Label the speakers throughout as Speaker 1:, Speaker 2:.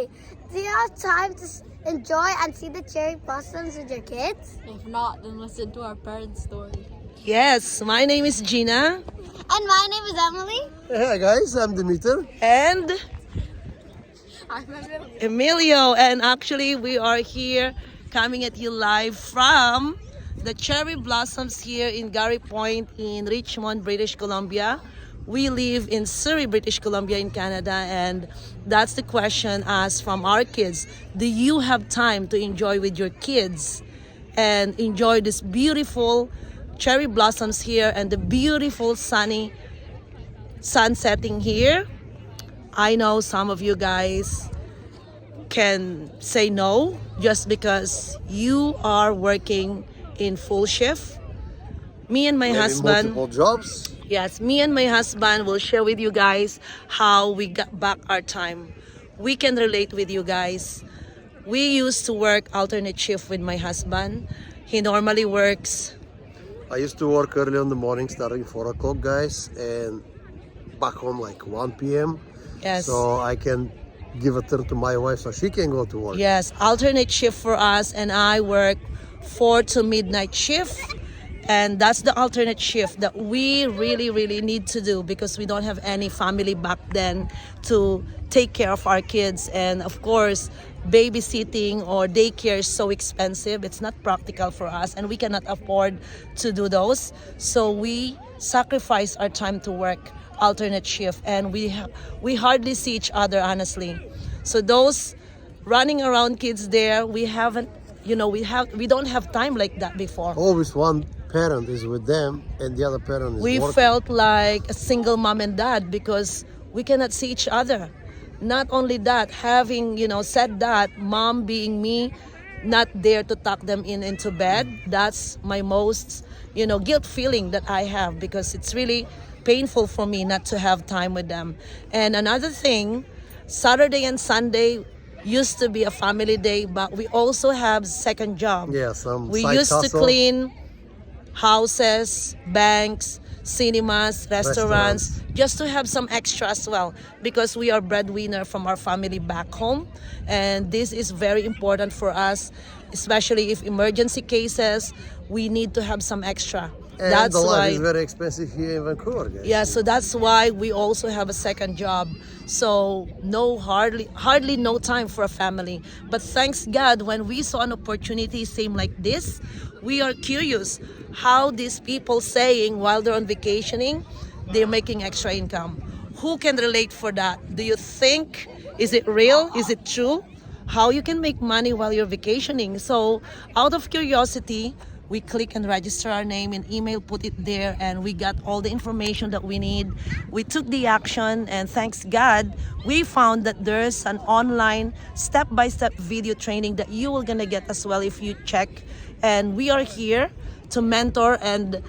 Speaker 1: Hey, do you have time to enjoy and see the cherry blossoms with your kids?
Speaker 2: If not, then listen to our parents' story.
Speaker 3: Yes, my name is Gina.
Speaker 1: And my name is Emily.
Speaker 4: Hey guys, I'm Dimitar.
Speaker 3: And
Speaker 2: I'm Emily.
Speaker 3: Emilio. And actually, we are here coming at you live from the cherry blossoms here in Gary Point in Richmond, British Columbia. We live in Surrey, British Columbia in Canada, and that's the question asked from our kids. Do you have time to enjoy with your kids and enjoy this beautiful cherry blossoms here and the beautiful sunny sun setting here? I know some of you guys can say no just because you are working in full shift. Me and my
Speaker 4: Maybe
Speaker 3: husband,
Speaker 4: multiple jobs.
Speaker 3: yes, me and my husband will share with you guys how we got back our time. We can relate with you guys. We used to work alternate shift with my husband. He normally works,
Speaker 4: I used to work early in the morning, starting 4 o'clock, guys, and back home like 1 p.m.
Speaker 3: yes.
Speaker 4: So I can give a turn to my wife so she can go to work.
Speaker 3: Yes, alternate shift for us, and I work 4 to midnight shift. And that's the alternate shift that we really need to do because we don't have any family back then to take care of our kids. And of course, babysitting or daycare is so expensive. It's not practical for us, and we cannot afford to do those. So we sacrifice our time to work alternate shift, and we hardly see each other, honestly. So those running around kids there, we haven't, we don't have time like that before.
Speaker 4: Always one parent is with them and the other parent is
Speaker 3: We
Speaker 4: working.
Speaker 3: felt like a single mom and dad because we cannot see each other. Not only that, having said that, mom being me, not there to tuck them into bed, that's my most guilt feeling that I have because it's really painful for me not to have time with them. And another thing, Saturday and Sunday used to be a family day, but we also have second job.
Speaker 4: Yeah, some
Speaker 3: We
Speaker 4: side
Speaker 3: used to
Speaker 4: hustle.
Speaker 3: clean houses, banks, cinemas, restaurants, just to have some extra as well because we are breadwinner from our family back home, and this is very important for us, especially if emergency cases, we need to have some extra.
Speaker 4: And
Speaker 3: That's
Speaker 4: the life
Speaker 3: why
Speaker 4: is very expensive here in Vancouver, guys.
Speaker 3: yeah, so that's why we also have a second job. So hardly no time for a family. But thanks God, when we saw an opportunity same like this, we are curious how these people saying while they're on vacationing, they're making extra income. Who can relate for that? Do you think, is it real? Is it true? How you can make money while you're vacationing? So out of curiosity, we click and register our name and email, put it there, and we got all the information that we need. We took the action, and thanks God, we found that there's an online step-by-step video training that you will gonna get as well if you check. And we are here to mentor and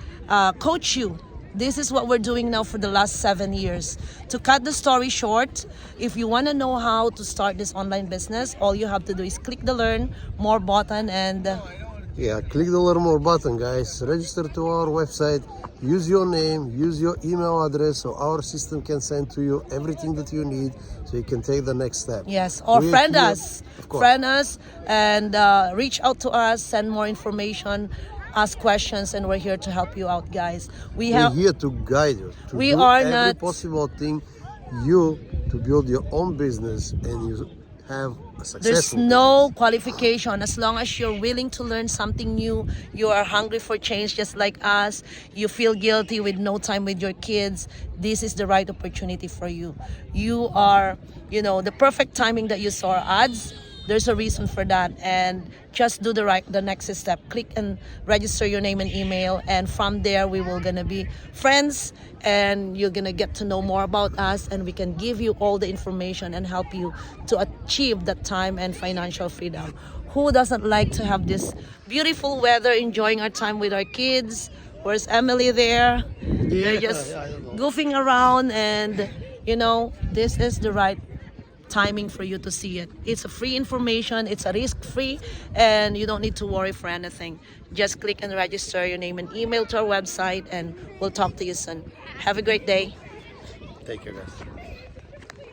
Speaker 3: coach you. This is what we're doing now for the last 7 years. To cut the story short, if you want to know how to start this online business, all you have to do is click the Learn More button and
Speaker 4: Yeah, click the Learn More button, guys. Register to our website. Use your name, use your email address so our system can send to you everything that you need so you can take the next step.
Speaker 3: yes, or
Speaker 4: We
Speaker 3: friend
Speaker 4: here-
Speaker 3: us.
Speaker 4: Of course.
Speaker 3: Friend us and reach out to us, send more information, ask questions, and we're here to help you out, guys.
Speaker 4: We're here to guide you. To
Speaker 3: We
Speaker 4: do
Speaker 3: are
Speaker 4: every
Speaker 3: not-
Speaker 4: possible thing you to build your own business and you have a successful
Speaker 3: There's no qualification as long as you're willing to learn something new. You are hungry for change just like us. You feel guilty with no time with your kids. This is the right opportunity for you. You are, the perfect timing that you saw our ads. There's a reason for that, and just do the next step. Click and register your name and email, and from there we will gonna be friends, and you're gonna get to know more about us, and we can give you all the information and help you to achieve that time and financial freedom. Who doesn't like to have this beautiful weather, enjoying our time with our kids? Where's Emily there? They're just goofing around, and this is the right timing for you to see it. It's a free information, it's a risk-free, and you don't need to worry for anything. Just click and register your name and email to our website, and we'll talk to you soon. Have a great day.
Speaker 4: Take care, guys.